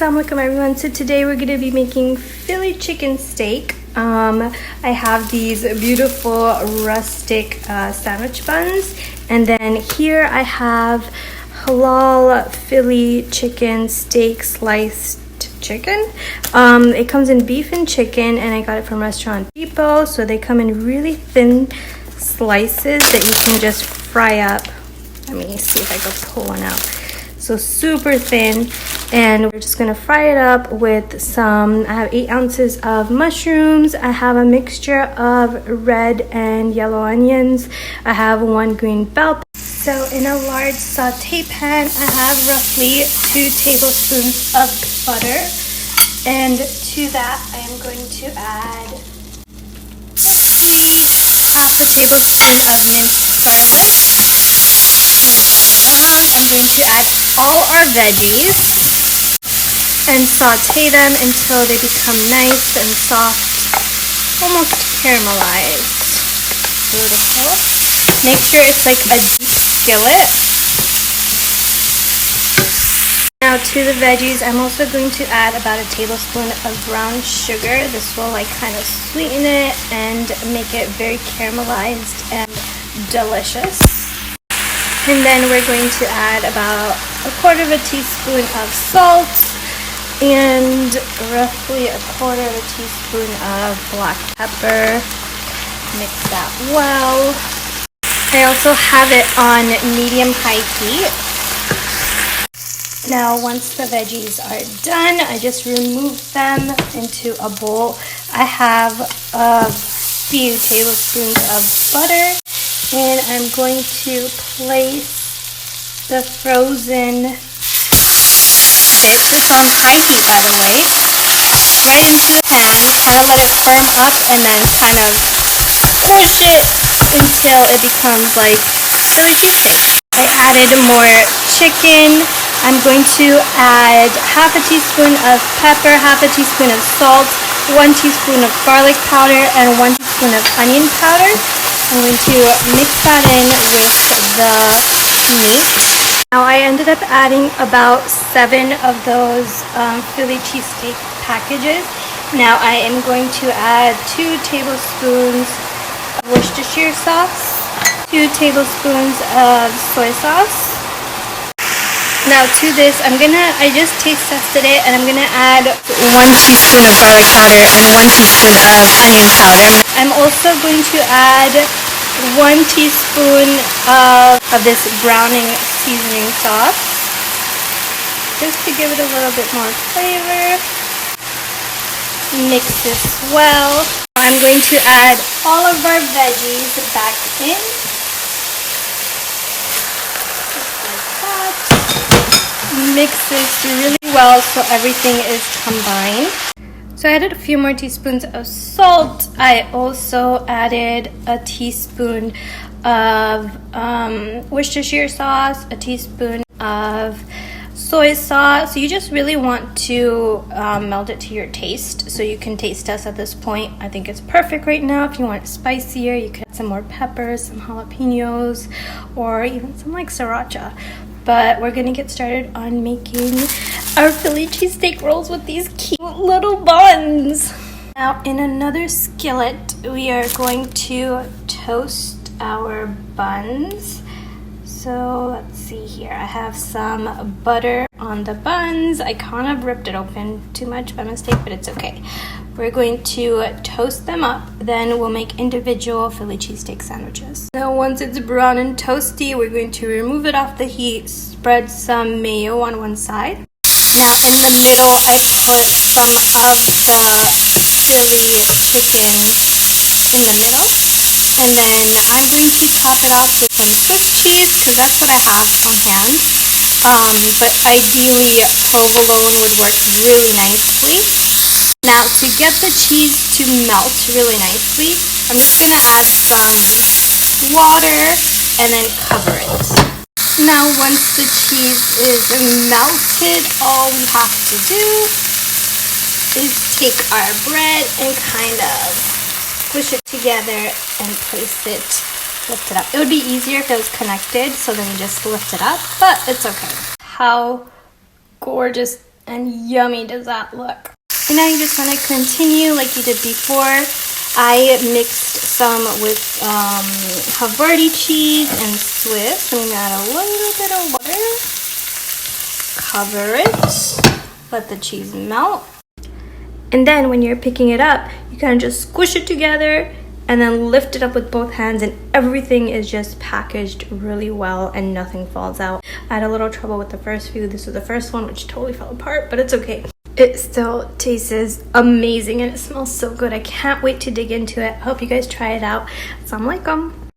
Assalamu alaikum everyone. So today we're going to be making Philly chicken steak. I have these beautiful rustic sandwich buns, and then here I have halal Philly chicken steak sliced chicken. It comes in beef and chicken, and I got it from Restaurant Depot. So they come in really thin slices that you can just fry up. Let me see if I can pull one out. So super thin, and we're just gonna fry it up with some, I have 8 ounces of mushrooms, I have a mixture of red and yellow onions, I have 1 green bell pepper. So in a large saute pan, I have roughly 2 tablespoons of butter, and to that I am going to add roughly half a tablespoon of minced garlic. I'm going to add all our veggies and saute them until they become nice and soft, almost caramelized. Beautiful. Make sure it's like a deep skillet. Now to the veggies, I'm also going to add about a tablespoon of brown sugar. This will like kind of sweeten it and make it very caramelized and delicious. And then we're going to add about 1/4 teaspoon of salt and roughly 1/4 teaspoon of black pepper. Mix that well. I also have it on medium-high heat. Now once the veggies are done, I just remove them into a bowl. I have a few tablespoons of butter. And I'm going to place the frozen, okay, this is on high heat by the way, right into the pan, kind of let it firm up and then kind of push it until it becomes like Philly cheesesteak. I added more chicken. I'm going to add half a teaspoon of pepper, half a teaspoon of salt, 1 teaspoon of garlic powder, and 1 teaspoon of onion powder. I'm going to mix that in with the meat. Now I ended up adding about 7 of those Philly cheesesteak packages. Now I am going to add 2 tablespoons of Worcestershire sauce, 2 tablespoons of soy sauce. Now to this, I just taste tested it, and I'm gonna add 1 teaspoon of garlic powder and 1 teaspoon of onion powder. I'm also going to add 1 teaspoon of this browning seasoning sauce, just to give it a little bit more flavor. Mix this well. I'm going to add all of our veggies back in. Mix this really well so everything is combined. So I added a few more teaspoons of salt. I also added a teaspoon of Worcestershire sauce, a teaspoon of soy sauce. So you just really want to meld it to your taste. So you can taste test at this point. I think it's perfect right now. If you want it spicier, you can add some more peppers, some jalapenos, or even some like sriracha. But we're gonna get started on making our Philly cheesesteak rolls with these cute little buns. Now in another skillet, we are going to toast our buns. So let's see here. I have some butter on the buns. I kind of ripped it open too much by mistake, but it's okay. We're going to toast them up, then we'll make individual Philly cheesesteak sandwiches. Now once it's brown and toasty, we're going to remove it off the heat, spread some mayo on one side. Now in the middle, I put some of the Philly chicken in the middle. And then I'm going to top it off with some Swiss cheese, because that's what I have on hand. But ideally, provolone would work really nicely. Now to get the cheese to melt really nicely, I'm just going to add some water and then cover it. Now once the cheese is melted, all we have to do is take our bread and kind of squish it together and place it, lift it up. It would be easier if it was connected, so then you just lift it up, but it's okay. How gorgeous And yummy does that look. And now you just want to continue like you did before. I mixed some with Havarti cheese and Swiss. I'm gonna add a little bit of water. Cover it. Let the cheese melt. And then when you're picking it up, you kind of just squish it together and then lift it up with both hands, and everything is just packaged really well and nothing falls out. I had a little trouble with the first few. This was the first one, which totally fell apart, but it's okay. It still tastes amazing and it smells so good. I can't wait to dig into it. I hope you guys try it out. Assalamu alaikum.